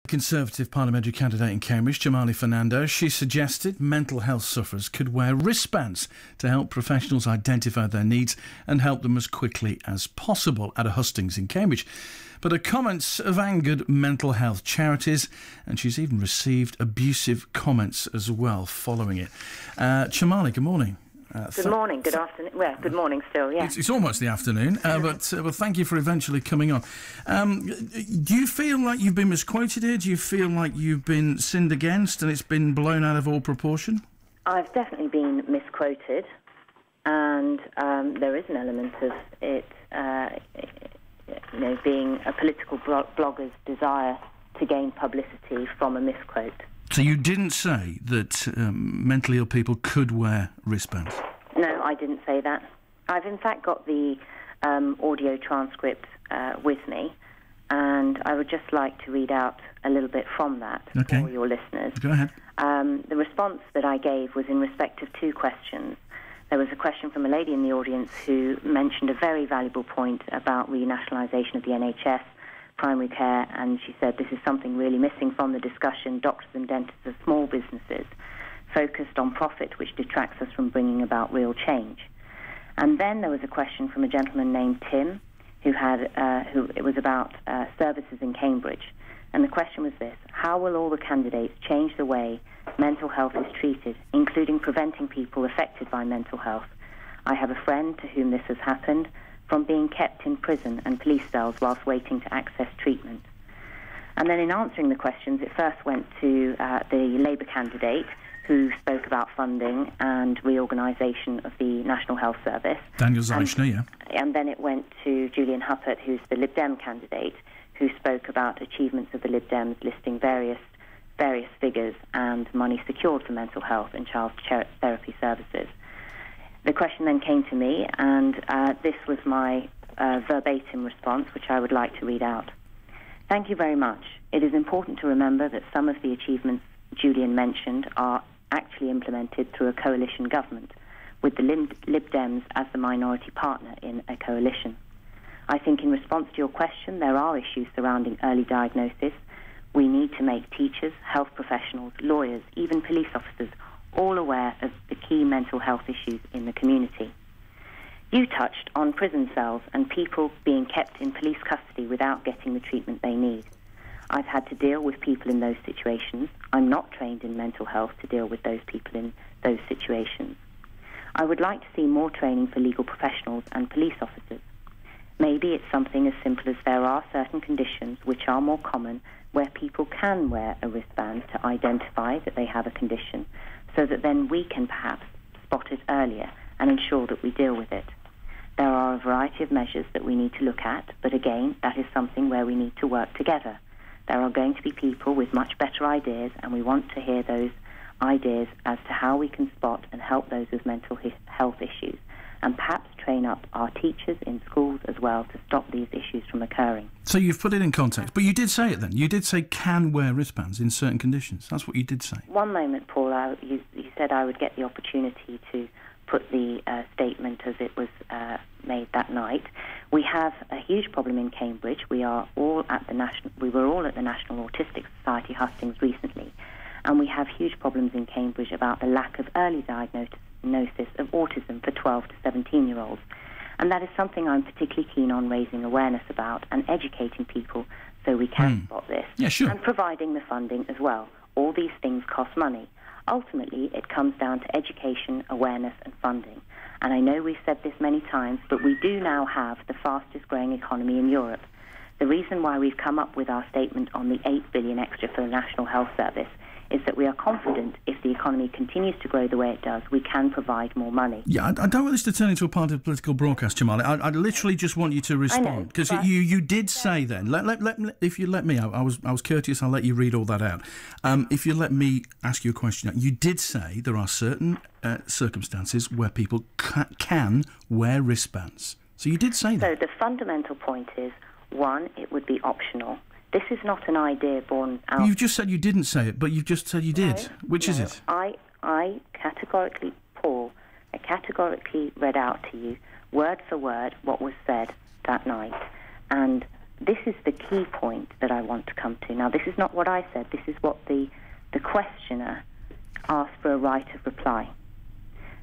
Conservative parliamentary candidate in Cambridge, Chamali Fernando, she suggested mental health sufferers could wear wristbands to help professionals identify their needs and help them as quickly as possible at a hustings in Cambridge. But her comments have angered mental health charities, and she's even received abusive comments as well following it. Chamali, good morning. Good morning, good afternoon. Well, good morning still, yeah. It's almost the afternoon, but well, thank you for eventually coming on. Do you feel like you've been misquoted here? Do you feel like you've been sinned against and it's been blown out of all proportion? I've definitely been misquoted, and there is an element of it, being a political blogger's desire to gain publicity from a misquote. So you didn't say that mentally ill people could wear wristbands? No, I didn't say that. I've in fact got the audio transcript with me, and I would just like to read out a little bit from that for your listeners. Go ahead. The response that I gave was in respect of two questions. There was a question from a lady in the audience who mentioned a very valuable point about renationalisation of the NHS, primary care, and she said this is something really missing from the discussion. Doctors and dentists are small businesses focused on profit, which detracts us from bringing about real change. And then there was a question from a gentleman named Tim who it was about services in Cambridge, and the question was this: how will all the candidates change the way mental health is treated, including preventing people affected by mental health? I have a friend to whom this has happened, from being kept in prison and police cells whilst waiting to access treatment. And then in answering the questions, it first went to the Labour candidate, who spoke about funding and reorganisation of the National Health Service. Daniel Zeichner, yeah. And then it went to Julian Huppert, who's the Lib Dem candidate, who spoke about achievements of the Lib Dems, listing various figures and money secured for mental health and child therapy services. The question then came to me, and this was my verbatim response, which I would like to read out. Thank you very much. It is important to remember that some of the achievements Julian mentioned are actually implemented through a coalition government, with the Lib Dems as the minority partner in a coalition. I think in response to your question, there are issues surrounding early diagnosis. We need to make teachers, health professionals, lawyers, even police officers all aware of the key mental health issues in the community. You touched on prison cells and people being kept in police custody without getting the treatment they need. I've had to deal with people in those situations. I'm not trained in mental health to deal with those people in those situations. I would like to see more training for legal professionals and police officers. Maybe it's something as simple as there are certain conditions which are more common where people can wear a wristband to identify that they have a condition, so that then we can perhaps spot it earlier and ensure that we deal with it. There are a variety of measures that we need to look at, but again, that is something where we need to work together. There are going to be people with much better ideas, and we want to hear those ideas as to how we can spot and help those with mental health issues, and perhaps train up our teachers in schools as well to stop these issues from occurring. So you've put it in context, but you did say it then. You did say can wear wristbands in certain conditions. That's what you did say. One moment, Paul. You said I would get the opportunity to put the statement as it was made that night. We have a huge problem in Cambridge. We were all at the National Autistic Society hustings recently, and we have huge problems in Cambridge about the lack of early diagnosis of autism for 12 to 17-year-olds. And that is something I'm particularly keen on raising awareness about and educating people so we can spot this. Yeah, sure. And providing the funding as well. All these things cost money. Ultimately, it comes down to education, awareness and funding. And I know we've said this many times, but we do now have the fastest growing economy in Europe. The reason why we've come up with our statement on the 8 billion extra for the National Health Service is that we are confident if the economy continues to grow the way it does, we can provide more money. Yeah, I don't want this to turn into a part of political broadcast, Chamali. I literally just want you to respond, because you did say then. If you let me, I was courteous. I'll let you read all that out. If you let me ask you a question, you did say there are certain circumstances where people can wear wristbands. So you did say that. So the fundamental point is, one, it would be optional. This is not an idea born out... You've just said you didn't say it, but you've just said you did. Which is it? I categorically, Paul, read out to you, word for word, what was said that night. And this is the key point that I want to come to. Now, this is not what I said. This is what the questioner asked for a right of reply.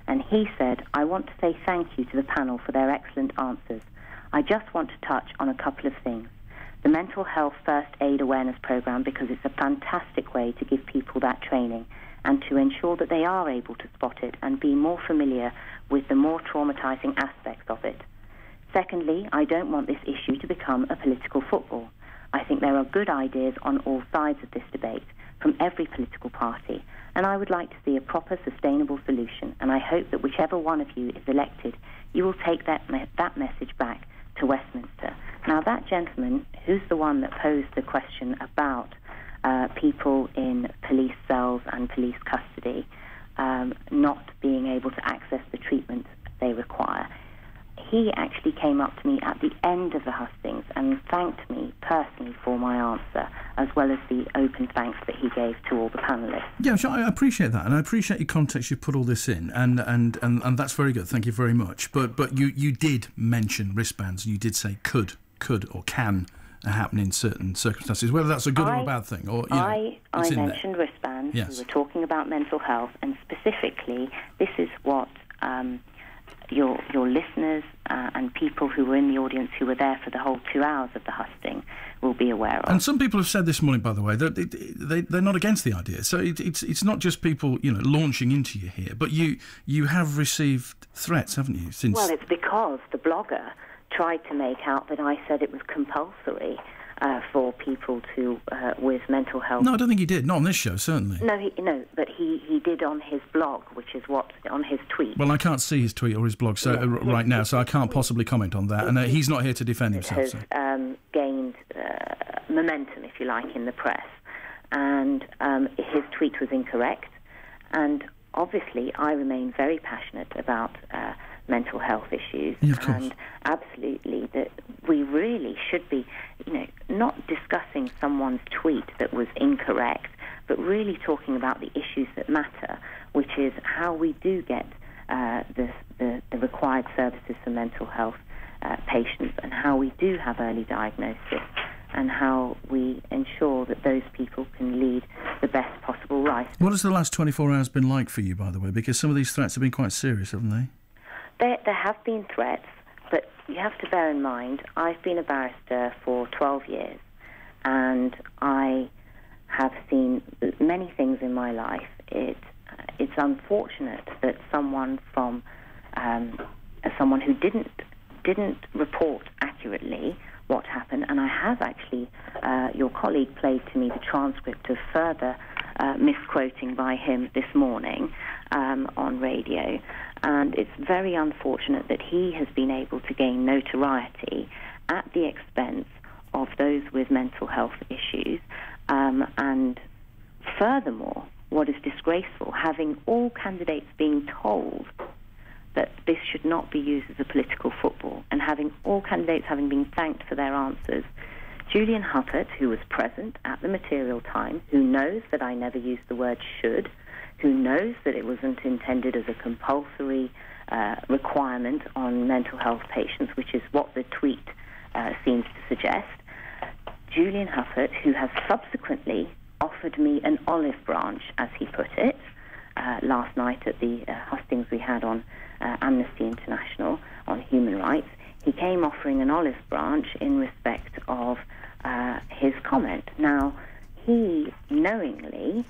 And he said, I want to say thank you to the panel for their excellent answers. I just want to touch on a couple of things. The mental health first aid awareness program, because it's a fantastic way to give people that training and to ensure that they are able to spot it and be more familiar with the more traumatizing aspects of it. Secondly, I don't want this issue to become a political football. I think there are good ideas on all sides of this debate from every political party, and I would like to see a proper, sustainable solution, and I hope that whichever one of you is elected, you will take that message back to Westminster. Now, that gentleman, who's the one that posed the question about people in police cells and police custody not being able to access the treatment they require, he actually came up to me at the end of the hustings and thanked me personally for my answer, as well as the open thanks that he gave to all the panellists. Yeah, sure, I appreciate that, and I appreciate your context. You've put all this in, and that's very good. Thank you very much. But you did mention wristbands. You did say could or can happen in certain circumstances, whether that's a good or a bad thing. Or I mentioned wristbands. Yes. We were talking about mental health, and specifically, this is what your listeners and people who were in the audience who were there for the whole 2 hours of the husting will be aware of. And some people have said this morning, by the way, that they're not against the idea. So it's not just people, launching into you here, but you have received threats, haven't you? Since Well, it's because the blogger tried to make out that I said it was compulsory for people to with mental health. No, I don't think he did. Not on this show, certainly. No, but he did on his blog, which is on his tweet. Well, I can't see his tweet or his blog right now, so I can't possibly comment on that. And he's not here to defend himself. It has gained momentum, if you like, in the press. And his tweet was incorrect. And obviously, I remain very passionate about mental health issues. Yeah, of course. And absolutely, that we really should be, not discussing someone's tweet that was incorrect, but really talking about the issues that matter, which is how we do get the required services for mental health patients, and how we do have early diagnosis, and how we ensure that those people can lead the best possible life. What has the last 24 hours been like for you, by the way? Because some of these threats have been quite serious, haven't they? There have been threats, but you have to bear in mind, I've been a barrister for 12 years, and I have seen many things in my life. It's unfortunate that someone who didn't report accurately what happened, and I have actually, your colleague played to me the transcript of further misquoting by him this morning on radio, and it's very unfortunate that he has been able to gain notoriety at the expense of those with mental health issues, and furthermore, what is disgraceful, having all candidates being told that this should not be used as a political football, and having all candidates having been thanked for their answers. Julian Huppert, who was present at the material time, who knows that I never used the word should, who knows that it wasn't intended as a compulsory requirement on mental health patients, which is what the tweet seems to suggest. Julian Huppert, who has subsequently offered me an olive branch, as he put it, last night at the hustings we had on Amnesty International on human rights. He came offering an olive branch in respect of his comment. Now, he knowingly,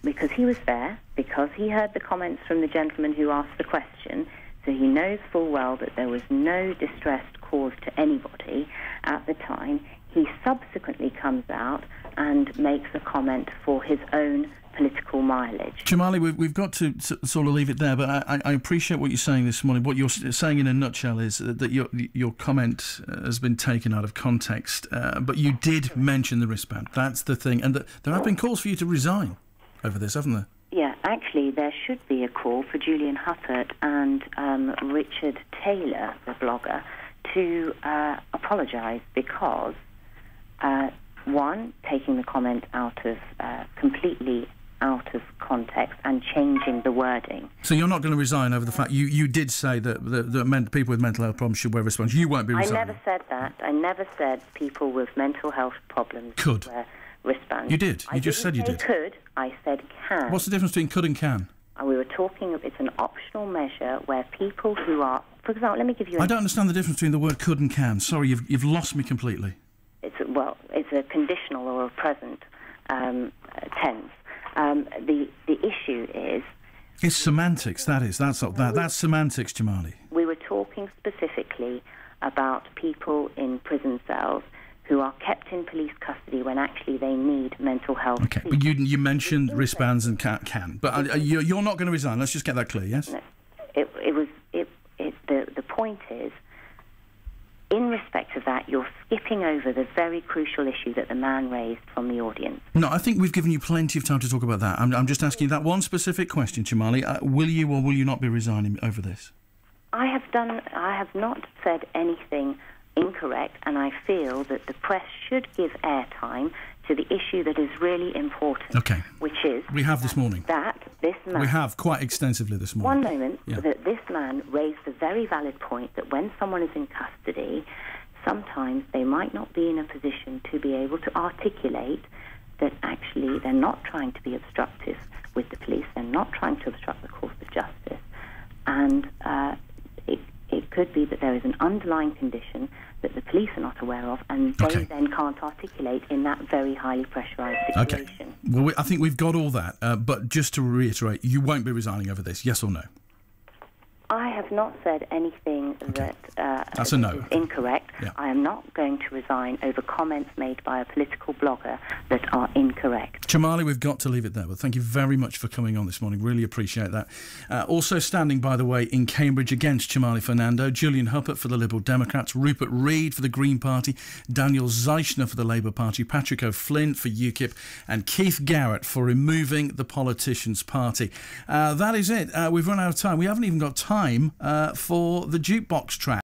because he was there, because he heard the comments from the gentleman who asked the question, so he knows full well that there was no distress caused to anybody at the time, he subsequently comes out and makes a comment for his own political mileage. Chamali, we've got to sort of leave it there, but I appreciate what you're saying this morning. What you're saying in a nutshell is that your comment has been taken out of context, but you did mention the wristband. That's the thing. And there have been calls for you to resign over this, haven't there? Yeah, actually, there should be a call for Julian Huppert and Richard Taylor, the blogger, to apologise because, one, taking the comment out of completely out of context and changing the wording. So you're not going to resign over the fact you did say that people with mental health problems should wear wristbands. You won't be resigning. I never said that. I never said people with mental health problems could wear wristbands. You did. You just said you did. I could. I said can. What's the difference between could and can? We were talking. It's an optional measure where people who are, for example, let me give you. I don't understand the difference between the word could and can. Sorry, you've lost me completely. It's a conditional or a present tense. The issue is. It's semantics. That's semantics, Chamali. We were talking specifically about people in prison cells who are kept in police custody when actually they need mental health. Okay, but you mentioned wristbands and can. But you're not going to resign. Let's just get that clear. Yes. No, the point is, in respect of that, you're skipping over the very crucial issue that the man raised from the audience. No, I think we've given you plenty of time to talk about that. I'm just asking that one specific question, Chamali. Will you or will you not be resigning over this? I have not said anything incorrect, and I feel that the press should give airtime to the issue that is really important. Okay. Which is... We have this morning. That this man... We have quite extensively this morning. One moment. Yeah. That this man raised a very valid point that when someone is in custody, sometimes they might not be in a position to be able to articulate that actually they're not trying to be obstructive with the police, they're not trying to obstruct the course of justice, and it could be that there is an underlying condition that the police are not aware of, and they then can't articulate in that very highly pressurised situation. Okay. Well, I think we've got all that, but just to reiterate, you won't be resigning over this, yes or no? I have not said anything that That's a no. is incorrect. Yeah. I am not going to resign over comments made by a political blogger that are incorrect. Chamali, we've got to leave it there, but thank you very much for coming on this morning. Really appreciate that. Also standing, by the way, in Cambridge against Chamali Fernando, Julian Huppert for the Liberal Democrats, Rupert Reid for the Green Party, Daniel Zeichner for the Labour Party, Patrick O'Flynn for UKIP, and Keith Garrett for removing the Politicians' Party. That is it. We've run out of time. We haven't even got time for the jukebox track.